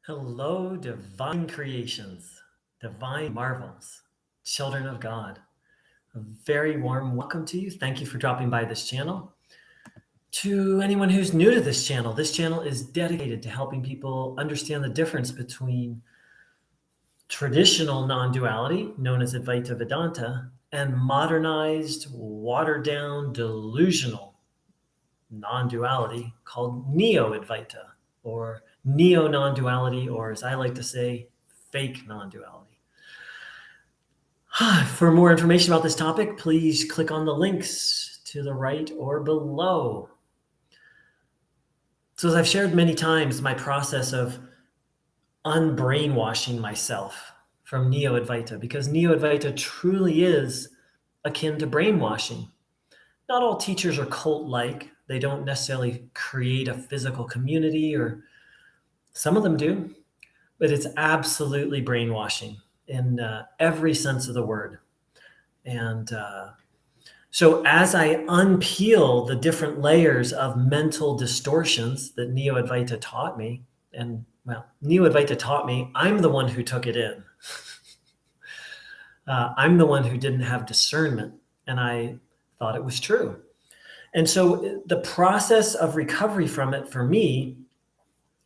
Hello, divine creations, divine marvels, children of God. A very warm welcome to you. Thank you for dropping by this channel. To anyone who's new to this channel is dedicated to helping people understand the difference between traditional non-duality, known as Advaita Vedanta, and modernized, watered-down, delusional non-duality called Neo-Advaita, or Neo-Nonduality, or as I like to say, fake non-duality. For more information about this topic, please click on the links to the right or below. So as I've shared many times, my process of unbrainwashing myself from Neo-Advaita, because Neo-Advaita truly is akin to brainwashing. Not all teachers are cult-like. They don't necessarily create a physical community, or some of them do, but it's absolutely brainwashing in every sense of the word. And so as I unpeel the different layers of mental distortions that Neo-Advaita taught me, and well, Neo-Advaita taught me, I'm the one who took it in. I'm the one who didn't have discernment, and I thought it was true. And so the process of recovery from it for me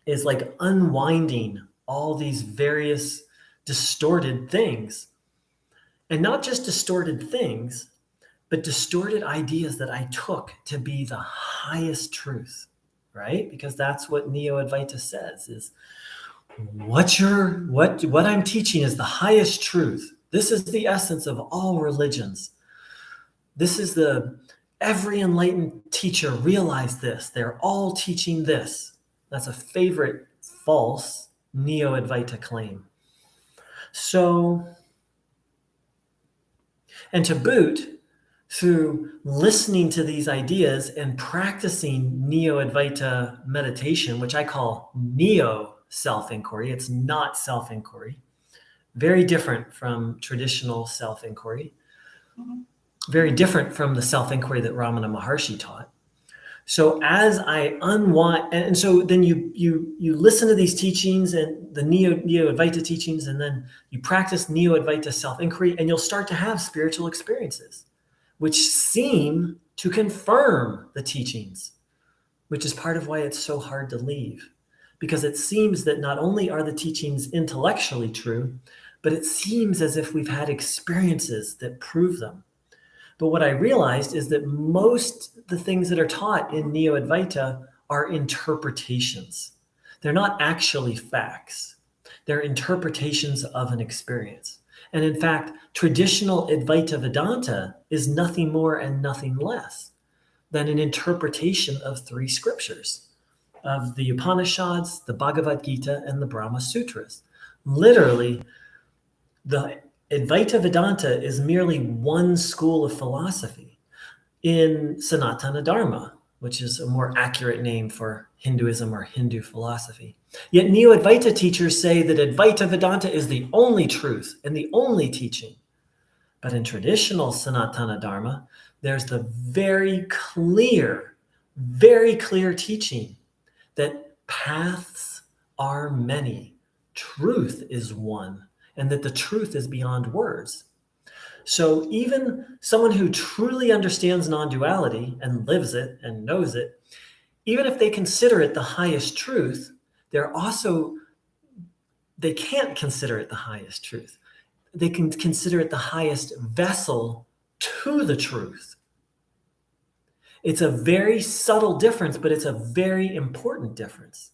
is like unwinding all these various distorted things. And not just distorted things, but distorted ideas that I took to be the highest truth, right? Because that's what Neo-Advaita says is, what I'm teaching is the highest truth. This is the essence of all religions. This is every enlightened teacher realized this. They're all teaching this. That's a favorite false Neo-Advaita claim. So, and to boot, through listening to these ideas and practicing Neo-Advaita meditation, which I call Neo self-inquiry, it's not self-inquiry, very different from traditional self-inquiry, very different from the self-inquiry that Ramana Maharshi taught. So as I unwind, and so then you listen to these teachings and the Neo-Advaita teachings, and then you practice Neo-Advaita self-inquiry, and you'll start to have spiritual experiences, which seem to confirm the teachings, which is part of why it's so hard to leave. Because it seems that not only are the teachings intellectually true, but it seems as if we've had experiences that prove them. But what I realized is that most the things that are taught in Neo-Advaita are interpretations. They're not actually facts. They're interpretations of an experience. And in fact, traditional Advaita Vedanta is nothing more and nothing less than an interpretation of three scriptures, of the Upanishads, the Bhagavad Gita, and the Brahma Sutras. Literally, the Advaita Vedanta is merely one school of philosophy in Sanatana Dharma, which is a more accurate name for Hinduism or Hindu philosophy. Yet Neo-Advaita teachers say that Advaita Vedanta is the only truth and the only teaching. But in traditional Sanatana Dharma, there's the very clear teaching that paths are many, truth is one, and that the truth is beyond words. So even someone who truly understands non-duality and lives it and knows it, even if they consider it the highest truth, they can't consider it the highest truth. They can consider it the highest vessel to the truth. It's a very subtle difference, but it's a very important difference.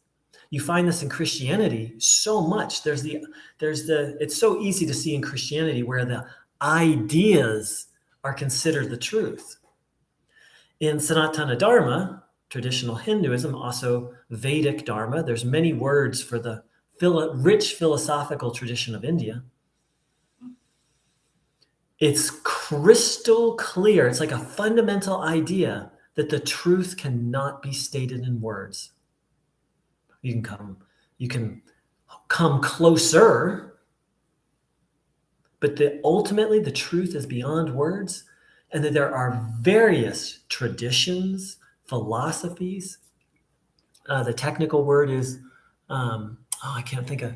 You find this in Christianity so much. It's so easy to see in Christianity where the ideas are considered the truth. In Sanatana Dharma, traditional Hinduism, also Vedic Dharma, there's many words for the rich philosophical tradition of India. It's crystal clear. It's like a fundamental idea that the truth cannot be stated in words. You can come closer, but ultimately the truth is beyond words, and that there are various traditions, philosophies. The technical word is I can't think of,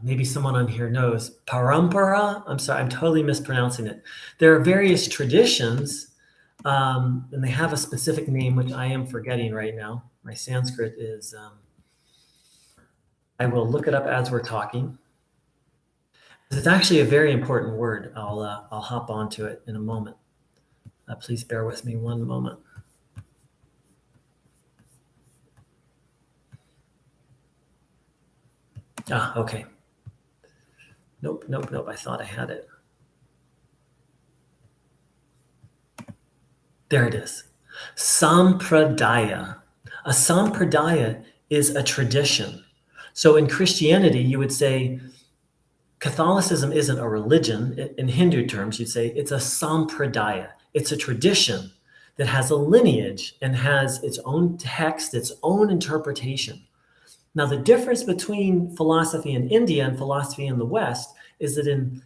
maybe someone on here knows, parampara. I'm sorry, I'm totally mispronouncing it. There are various traditions, and they have a specific name, which I am forgetting right now. My Sanskrit is, I will look it up as we're talking. It's actually a very important word. I'll hop onto it in a moment. Please bear with me one moment. Okay. Nope. I thought I had it. There it is. Sampradaya. A sampradaya is a tradition. So in Christianity, you would say Catholicism isn't a religion. In Hindu terms, you'd say it's a sampradaya. It's a tradition that has a lineage and has its own text, its own interpretation. Now, the difference between philosophy in India and philosophy in the West is that in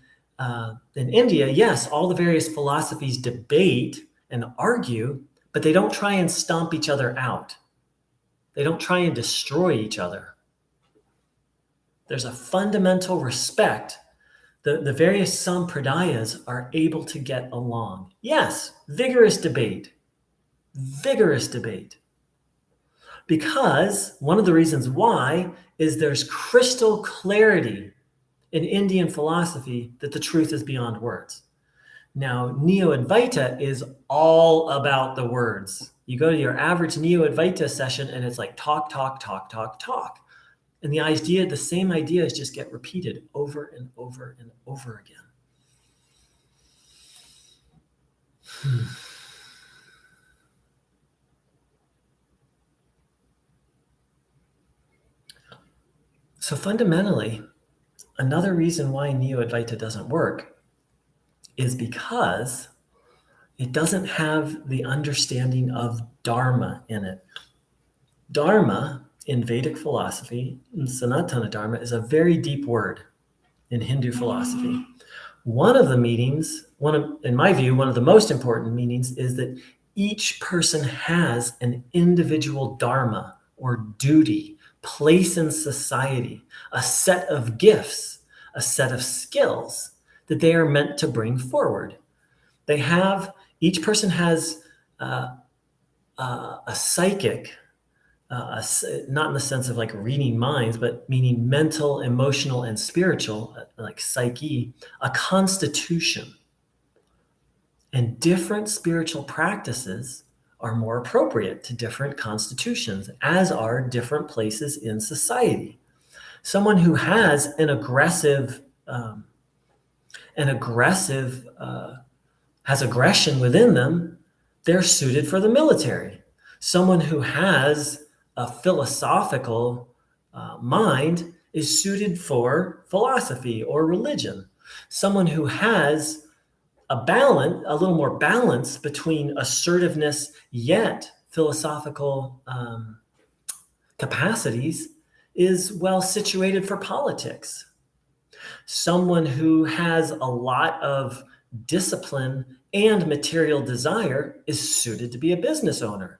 India, yes, all the various philosophies debate and argue, but they don't try and stomp each other out. They don't try and destroy each other. There's a fundamental respect. The various sampradayas are able to get along. Yes, vigorous debate. Because one of the reasons why is there's crystal clarity in Indian philosophy that the truth is beyond words. Now, Neo-Advaita is all about the words. You go to your average Neo-Advaita session and it's like talk. And the same ideas just get repeated over and over and over again. So fundamentally, another reason why Neo-Advaita doesn't work is because it doesn't have the understanding of Dharma in it. Dharma in Vedic philosophy, Sanatana Dharma, is a very deep word in Hindu philosophy. One of the meanings, in my view, one of the most important meanings is that each person has an individual dharma or duty, place in society, a set of gifts, a set of skills that they are meant to bring forward. Each person has a psychic, not in the sense of like reading minds, but meaning mental, emotional, and spiritual, like psyche, a constitution. And different spiritual practices are more appropriate to different constitutions, as are different places in society. Someone who has an aggressive has aggression within them, they're suited for the military. Someone who has a philosophical mind is suited for philosophy or religion. Someone who has a little more balance between assertiveness yet philosophical capacities is well situated for politics. Someone who has a lot of discipline and material desire is suited to be a business owner.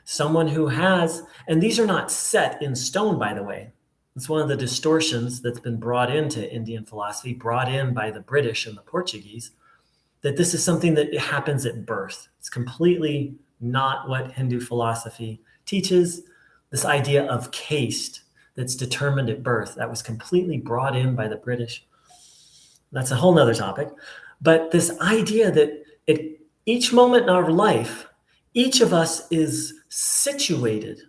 Someone who has, and these are not set in stone, by the way. It's one of the distortions that's been brought into Indian philosophy, brought in by the British and the Portuguese, that this is something that happens at birth. It's completely not what Hindu philosophy teaches. This idea of caste that's determined at birth, that was completely brought in by the British. That's a whole nother topic. But this idea that at each moment in our life, each of us is situated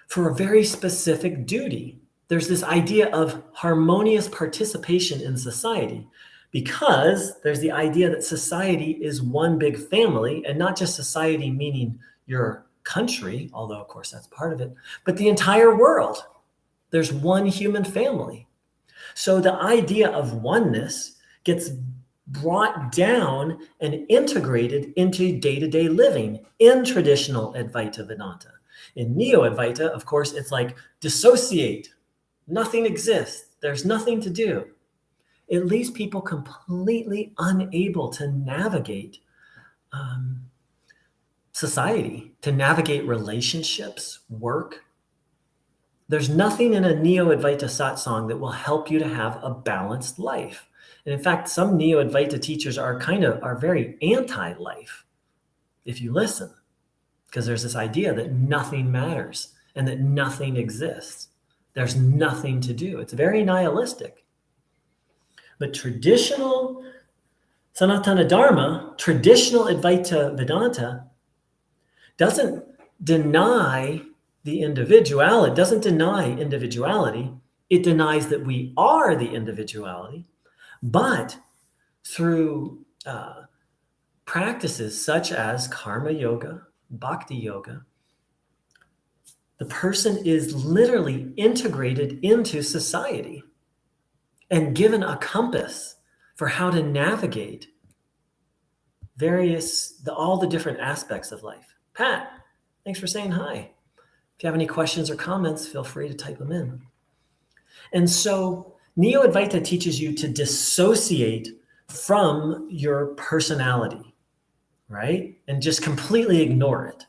for a very specific duty. There's this idea of harmonious participation in society, because there's the idea that society is one big family, and not just society meaning your country, although of course that's part of it, but the entire world. There's one human family. So the idea of oneness gets brought down and integrated into day-to-day living in traditional Advaita Vedanta. In Neo-Advaita, of course, it's like dissociate. Nothing exists. There's nothing to do. It leaves people completely unable to navigate society, to navigate relationships, work. There's nothing in a Neo-Advaita satsang that will help you to have a balanced life. And in fact, some Neo-Advaita teachers are very anti-life if you listen, because there's this idea that nothing matters and that nothing exists. There's nothing to do. It's very nihilistic. But traditional Sanatana Dharma, traditional Advaita Vedanta, doesn't deny the individual. It doesn't deny individuality. It denies that we are the individuality. But through practices such as karma yoga, bhakti yoga, the person is literally integrated into society and given a compass for how to navigate all the different aspects of life. Pat, thanks for saying hi. If you have any questions or comments, feel free to type them in. And so Neo-Advaita teaches you to dissociate from your personality, right? And just completely ignore it.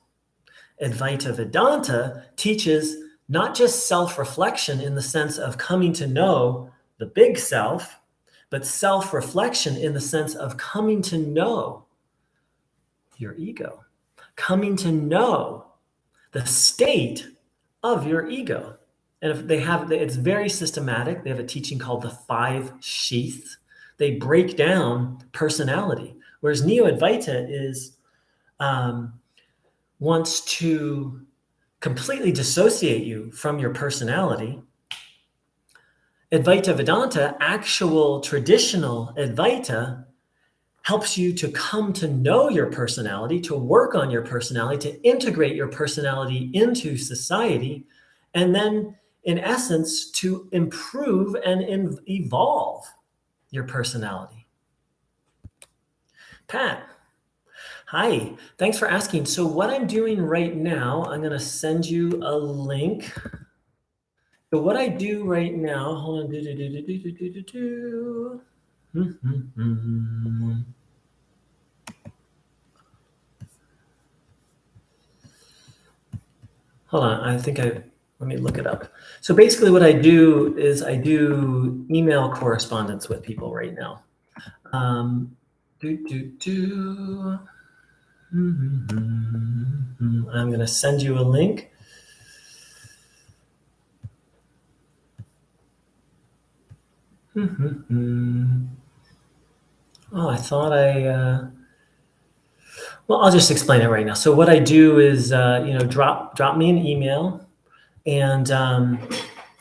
Advaita Vedanta teaches not just self-reflection in the sense of coming to know the big self, but self-reflection in the sense of coming to know your ego, coming to know the state of your ego. And if it's very systematic. They have a teaching called the 5 sheaths. They break down personality, whereas Neo-Advaita wants to completely dissociate you from your personality. Advaita Vedanta, actual traditional Advaita, helps you to come to know your personality, to work on your personality, to integrate your personality into society, and then, in essence, to improve and evolve your personality. Pat, hi, thanks for asking. So what I'm doing right now, I'm going to send you a link. So what I do right now, hold on. Hold on, let me look it up. So basically what I do is I do email correspondence with people right now. I'm going to send you a link. Oh, I thought well, I'll just explain it right now. So what I do is, drop me an email and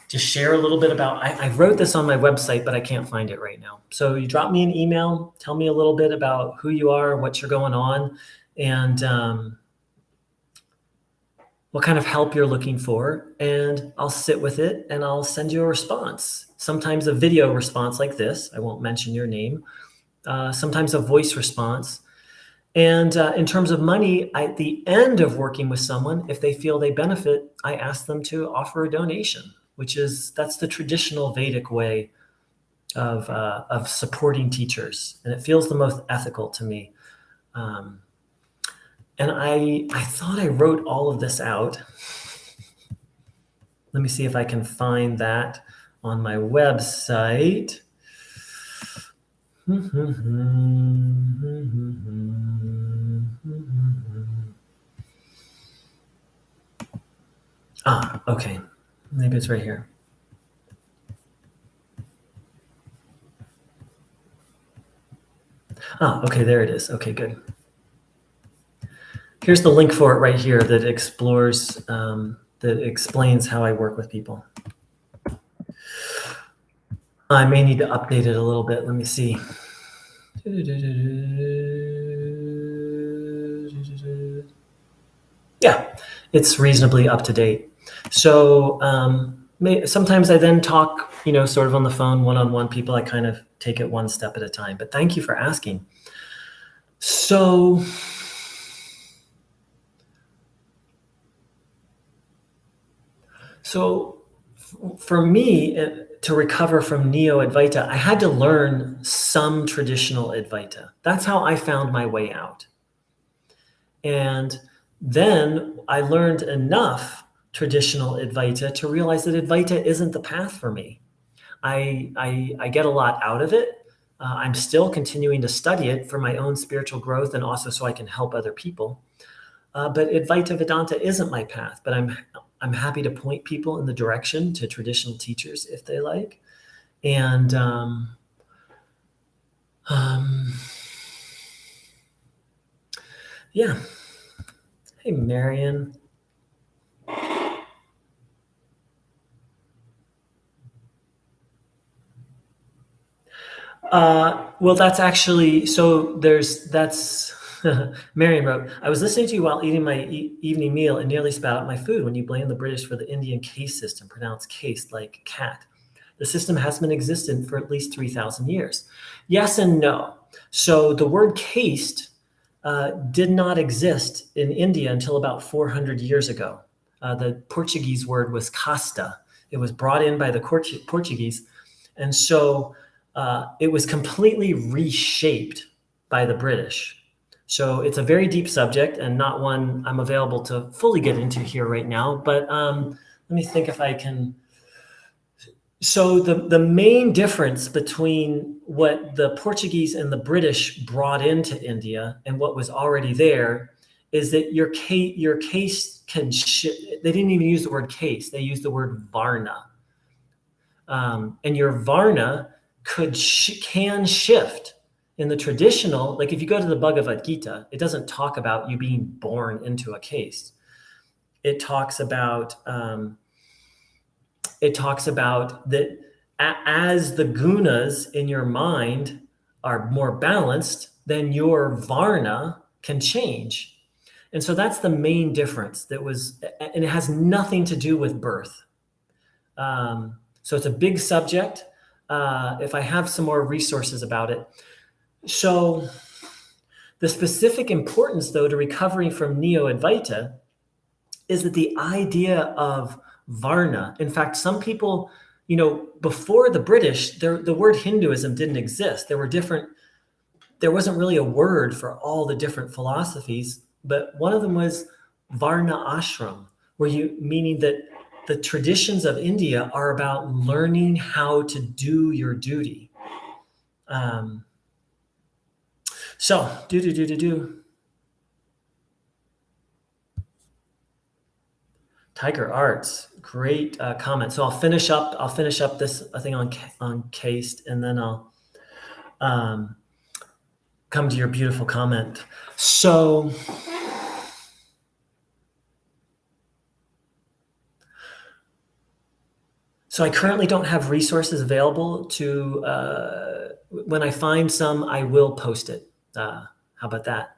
just share a little bit about, I wrote this on my website, but I can't find it right now. So you drop me an email, tell me a little bit about who you are, what you're going on, and what kind of help you're looking for. And I'll sit with it and I'll send you a response. Sometimes a video response like this, I won't mention your name. Sometimes a voice response. And in terms of money, at the end of working with someone, if they feel they benefit, I ask them to offer a donation, that's the traditional Vedic way of supporting teachers. And it feels the most ethical to me. And I thought I wrote all of this out. Let me see if I can find that on my website. Okay. Maybe it's right here. Okay, there it is. Okay, good. Here's the link for it right here that explains how I work with people. I may need to update it a little bit. Let me see. Yeah, it's reasonably up to date. So sometimes I then talk, sort of on the phone, one-on-one people. I kind of take it one step at a time. But thank you for asking. So for me, to recover from Neo-Advaita, I had to learn some traditional Advaita. That's how I found my way out. And then I learned enough traditional Advaita to realize that Advaita isn't the path for me. I get a lot out of it. I'm still continuing to study it for my own spiritual growth and also so I can help other people. But Advaita Vedanta isn't my path, but I'm happy to point people in the direction to traditional teachers if they like. And yeah. Hey, Marion. Well, that's actually, so that's, Marion wrote, I was listening to you while eating my evening meal and nearly spat out my food when you blamed the British for the Indian caste system, pronounced caste like cat. The system has been existent for at least 3,000 years. Yes and no. So the word caste did not exist in India until about 400 years ago. The Portuguese word was casta. It was brought in by the Portuguese. And so it was completely reshaped by the British. So it's a very deep subject and not one I'm available to fully get into here right now. But let me think if I can. So the main difference between what the Portuguese and the British brought into India and what was already there is that your case can they didn't even use the word case, they used the word varna. And your varna can shift. In the traditional, like if you go to the Bhagavad Gita, it doesn't talk about you being born into a caste. It talks about that as the gunas in your mind are more balanced, then your varna can change. And so that's the main difference and it has nothing to do with birth. So it's a big subject. If I have some more resources about it. So the specific importance, though, to recovery from Neo-Advaita is that the idea of varna, in fact, some people, before the British, the word Hinduism didn't exist. There wasn't really a word for all the different philosophies, but one of them was varna ashram, meaning that the traditions of India are about learning how to do your duty. So, Tiger Arts, great comment. So I'll finish up this thing on caste, and then I'll come to your beautiful comment. So I currently don't have resources available to. When I find some, I will post it. How about that?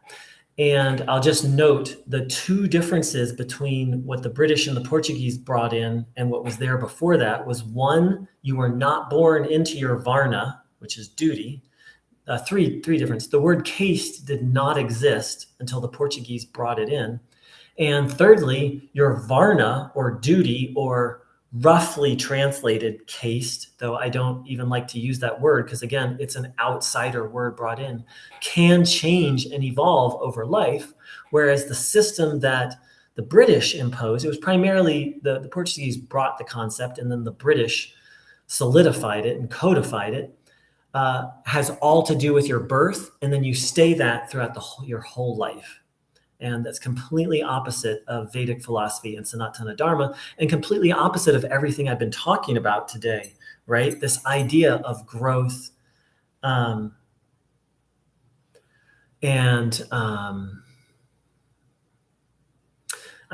And I'll just note the two differences between what the British and the Portuguese brought in and what was there before that was, one, you were not born into your varna, which is duty. Three differences. The word caste did not exist until the Portuguese brought it in. And thirdly, your varna or duty, or roughly translated caste, though I don't even like to use that word because, again, it's an outsider word brought in, can change and evolve over life. Whereas the system that the British imposed, it was primarily the Portuguese brought the concept and then the British solidified it and codified it, has all to do with your birth, and then you stay that throughout your whole life. And that's completely opposite of Vedic philosophy and Sanatana Dharma, and completely opposite of everything I've been talking about today, right? This idea of growth. I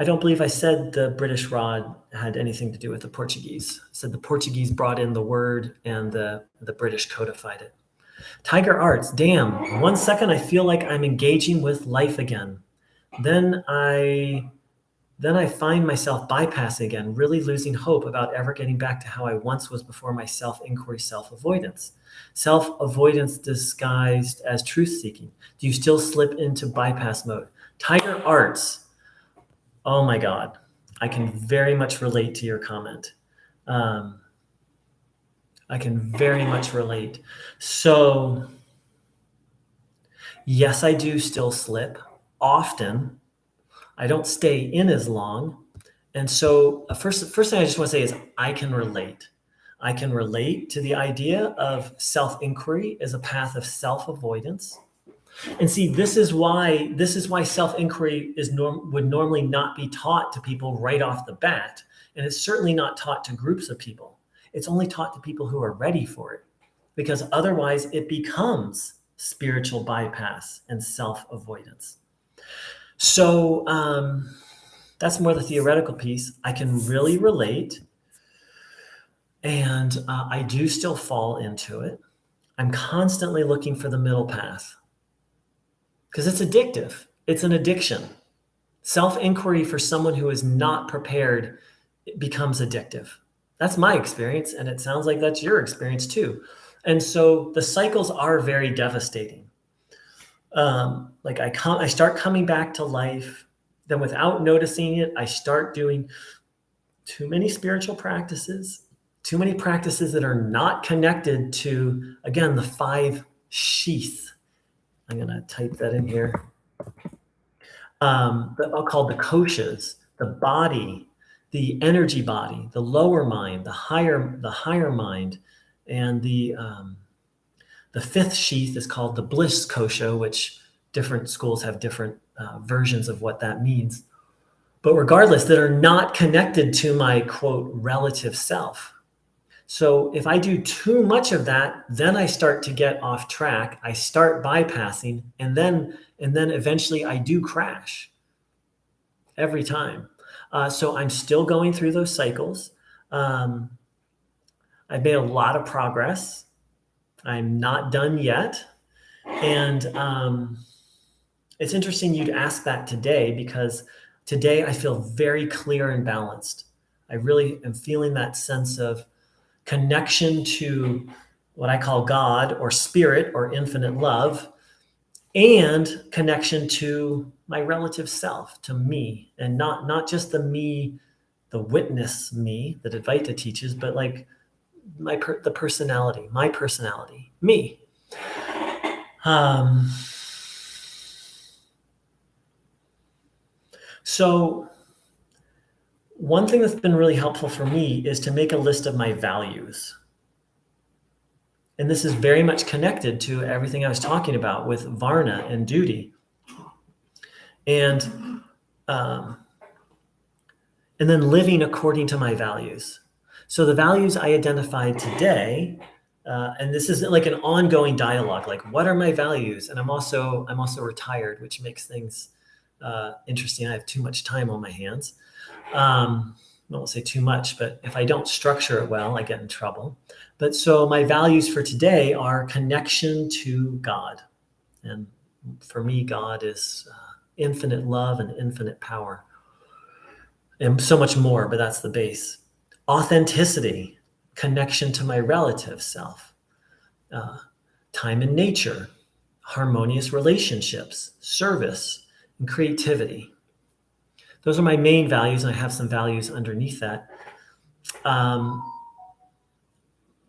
don't believe I said the British rod had anything to do with the Portuguese. I said the Portuguese brought in the word and the British codified it. Tiger Arts, damn, 1 second I feel like I'm engaging with life again. Then I find myself bypassing again, really losing hope about ever getting back to how I once was before my self-inquiry, self-avoidance. Self-avoidance disguised as truth-seeking. Do you still slip into bypass mode? Tiger Arts, oh my God, I can very much relate to your comment. I can very much relate. So, yes, I do still slip. Often. I don't stay in as long. And so first thing I just want to say is I can relate. I can relate to the idea of self-inquiry as a path of self-avoidance. And see, this is why self-inquiry would normally not be taught to people right off the bat. And it's certainly not taught to groups of people. It's only taught to people who are ready for it, because otherwise it becomes spiritual bypass and self-avoidance. So that's more the theoretical piece. I can really relate, and I do still fall into it. I'm constantly looking for the middle path because it's addictive. It's an addiction. Self-inquiry for someone who is not prepared becomes addictive. That's my experience, and it sounds like that's your experience too. And so the cycles are very devastating. Like I start coming back to life, then without noticing it, I start doing too many spiritual practices, too many practices that are not connected to, again, the 5 sheaths. I'm going to type that in here. I'll call the koshas, the body, the energy body, the lower mind, the higher mind, and the 5th sheath is called the bliss kosha, which different schools have different versions of what that means. But regardless, that are not connected to my, quote, relative self. So if I do too much of that, then I start to get off track. I start bypassing, and then eventually I do crash every time. So I'm still going through those cycles. I've made a lot of progress. I'm not done yet. And it's interesting you'd ask that today, because today I feel very clear and balanced. I really am feeling that sense of connection to what I call God or spirit or infinite love, and connection to my relative self, to me, and not just the me, the witness me that Advaita teaches, but like the personality, my personality, me. So one thing that's been really helpful for me is to make a list of my values. And this is very much connected to everything I was talking about with Varna and duty. And then living according to my values. So the values I identified today, and this is like an ongoing dialogue, like what are my values? And I'm also retired, which makes things interesting. I have too much time on my hands. I won't say too much, but if I don't structure it well, I get in trouble. But so my values for today are connection to God. And for me, God is infinite love and infinite power. And so much more, but that's the base. Authenticity, connection to my relative self. Time and nature, harmonious relationships, service, and creativity. Those are my main values, and I have some values underneath that.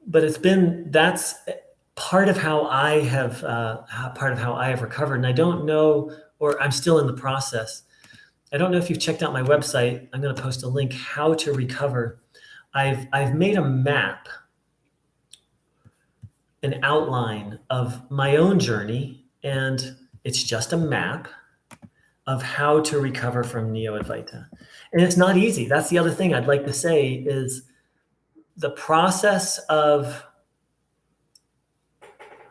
But that's part of how I have recovered. And I don't know, or I'm still in the process. I don't know if you've checked out my website. I'm going to post a link, how to recover. I've made a map, an outline of my own journey, and it's just a map of how to recover from Neo-Advaita. And it's not easy. That's the other thing I'd like to say is the process of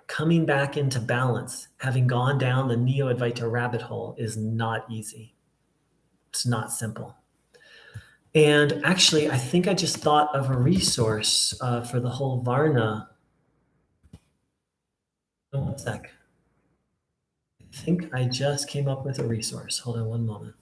coming back into balance, having gone down the Neo-Advaita rabbit hole, is not easy. It's not simple. And actually, I think I just thought of a resource for the whole Varna. Oh, one sec. I think I just came up with a resource. Hold on one moment.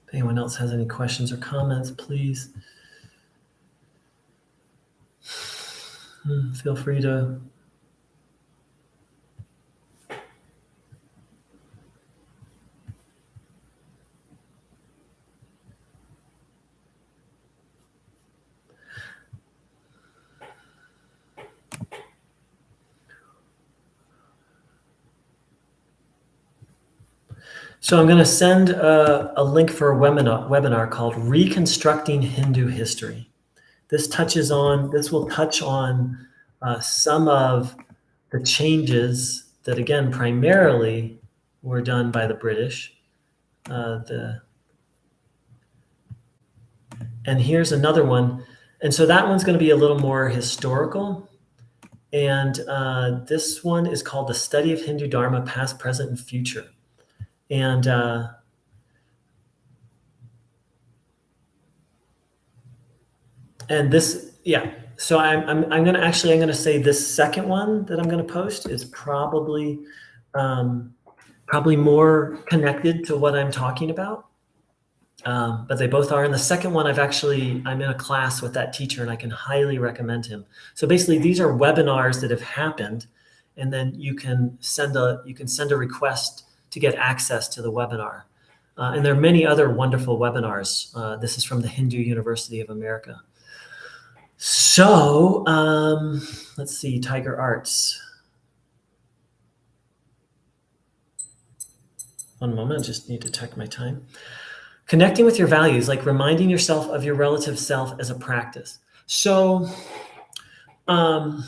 If anyone else has any questions or comments, please. Feel free to. So I'm going to send a link for a webinar called Reconstructing Hindu History. This will touch on some of the changes that, again, primarily were done by the British. And here's another one. And so that one's going to be a little more historical. And this one is called The Study of Hindu Dharma, Past, Present, and Future. And this, yeah. So I'm going to say this second one that I'm going to post is probably more connected to what I'm talking about. But they both are. And the second one, I'm in a class with that teacher, and I can highly recommend him. So basically, these are webinars that have happened, and then you can send a request to get access to the webinar. And there are many other wonderful webinars. This is from the Hindu University of America. So let's see, Tiger Arts. One moment, I just need to check my time. Connecting with your values, like reminding yourself of your relative self as a practice. So, I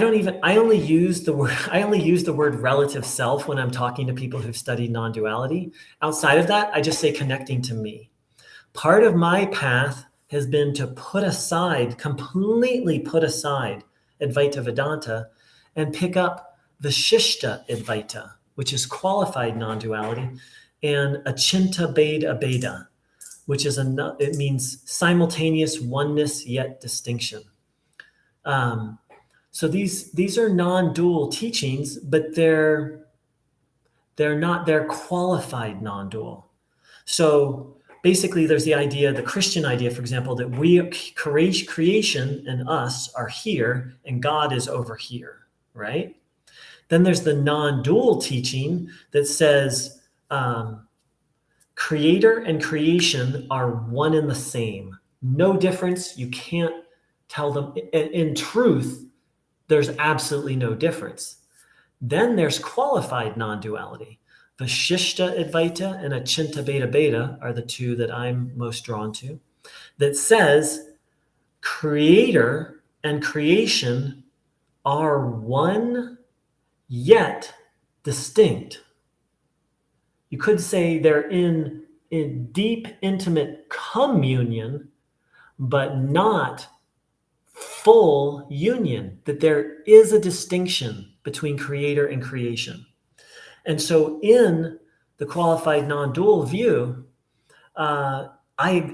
only use the word relative self when I'm talking to people who've studied non-duality. Outside of that, I just say connecting to me. Part of my path has been to completely put aside Advaita Vedanta and pick up Vishishta Advaita, which is qualified non-duality, and Achinta Bheda Bheda, which it means simultaneous oneness yet distinction. So these are non-dual teachings, but they're qualified non-dual. So basically, there's the Christian idea, for example, that creation and us are here and God is over here, right? Then there's the non-dual teaching that says creator and creation are one and the same. No difference. You can't tell them. In truth, there's absolutely no difference. Then there's qualified non-duality. Vishishta Advaita and Achinta Bheda Bheda are the two that I'm most drawn to, that says creator and creation are one yet distinct. You could say they're in deep, intimate communion, but not full union, that there is a distinction between creator and creation. And so in the qualified non-dual view, I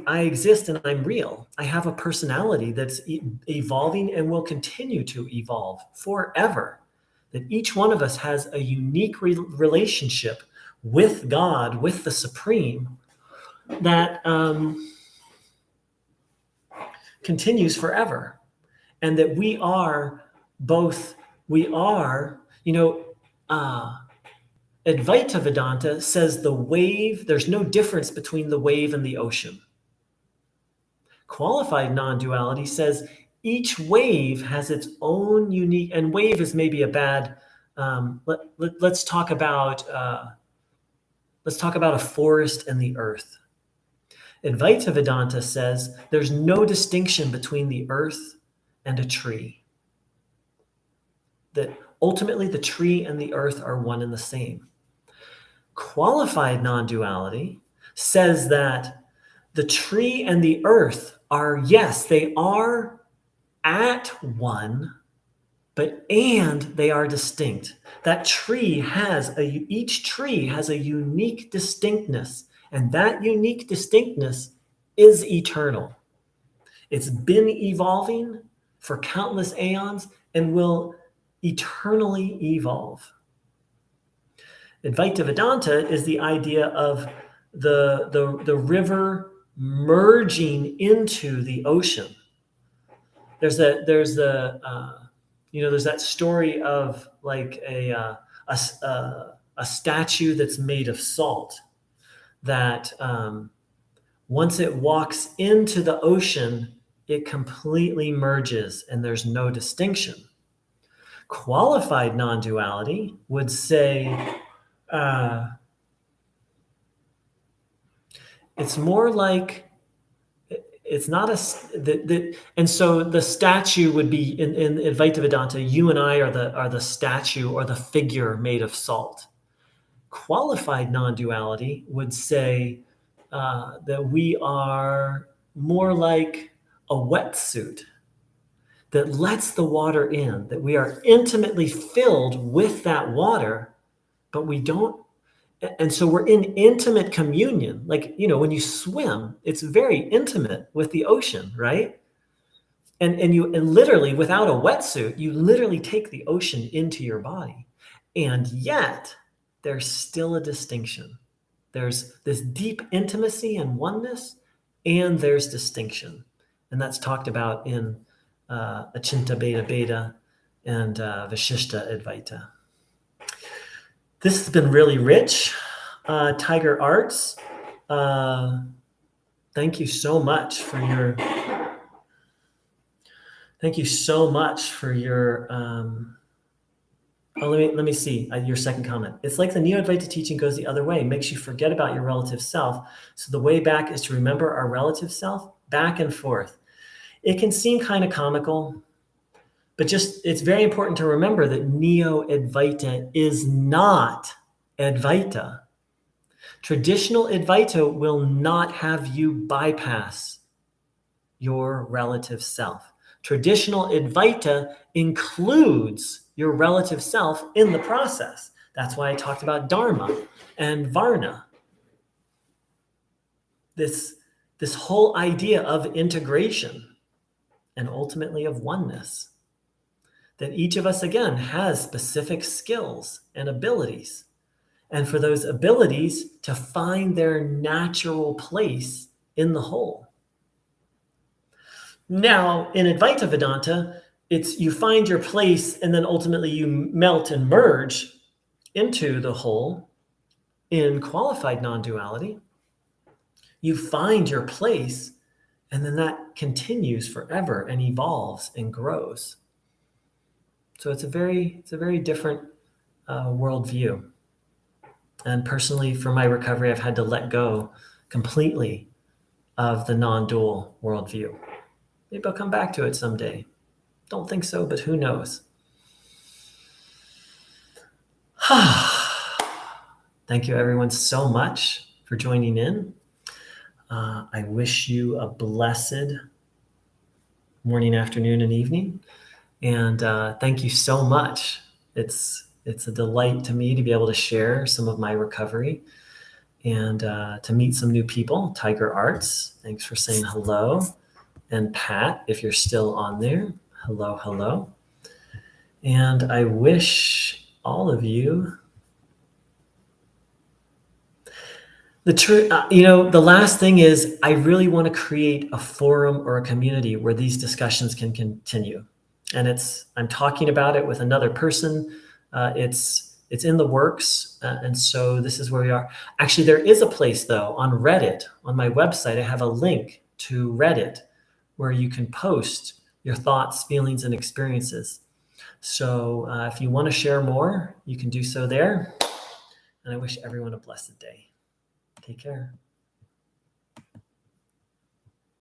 exist and I'm real. I have a personality that's evolving and will continue to evolve forever. That each one of us has a unique relationship with God, with the Supreme, that continues forever. And that we are, Advaita Vedanta says there's no difference between the wave and the ocean. Qualified non-duality says each wave has its own unique, and wave is maybe a bad, let's talk about a forest and the earth. Advaita Vedanta says there's no distinction between the earth and a tree. That ultimately the tree and the earth are one and the same. Qualified non-duality says that the tree and the earth are, yes, they are at one, and they are distinct. That each tree has a unique distinctness, and that unique distinctness is eternal. It's been evolving for countless aeons and will eternally evolve. Advaita Vedanta is the idea of the river merging into the ocean. there's that story of like a statue that's made of salt that once it walks into the ocean, it completely merges and there's no distinction. Qualified non-duality would say it's more like it's not and so the statue would be in Advaita Vedanta. You and I are the statue or the figure made of salt. Qualified non-duality would say that we are more like a wetsuit that lets the water in, that we are intimately filled with that water, but we don't. And so we're in intimate communion. Like, when you swim, it's very intimate with the ocean, right? And literally without a wetsuit, you literally take the ocean into your body. And yet there's still a distinction. There's this deep intimacy and oneness, and there's distinction. And that's talked about in Achinta Beta Beta and Vishishta Advaita. This has been really rich. Tiger Arts, thank you so much for your let me see your second comment. It's like the Neo-Advaita teaching goes the other way, makes you forget about your relative self. So the way back is to remember our relative self, back and forth. It can seem kind of comical, but it's very important to remember that Neo-Advaita is not Advaita. Traditional Advaita will not have you bypass your relative self. Traditional Advaita includes your relative self in the process. That's why I talked about Dharma and Varna. This whole idea of integration and ultimately of oneness. That each of us, again, has specific skills and abilities. And for those abilities to find their natural place in the whole. Now, in Advaita Vedanta, it's you find your place and then ultimately you melt and merge into the whole. In qualified non-duality, you find your place and then that continues forever and evolves and grows. So it's a very different worldview. And personally, for my recovery, I've had to let go completely of the non-dual worldview. Maybe I'll come back to it someday. Don't think so, but who knows? Thank you, everyone, so much for joining in. I wish you a blessed morning, afternoon, and evening. And thank you so much. It's a delight to me to be able to share some of my recovery and to meet some new people. Tiger Arts, thanks for saying hello. And Pat, if you're still on there, hello. And I wish all of you the last thing is I really want to create a forum or a community where these discussions can continue. And I'm talking about it with another person. It's in the works. And so this is where we are. Actually, there is a place though on Reddit, on my website, I have a link to Reddit where you can post your thoughts, feelings, and experiences. So if you want to share more, you can do so there. And I wish everyone a blessed day. Take care.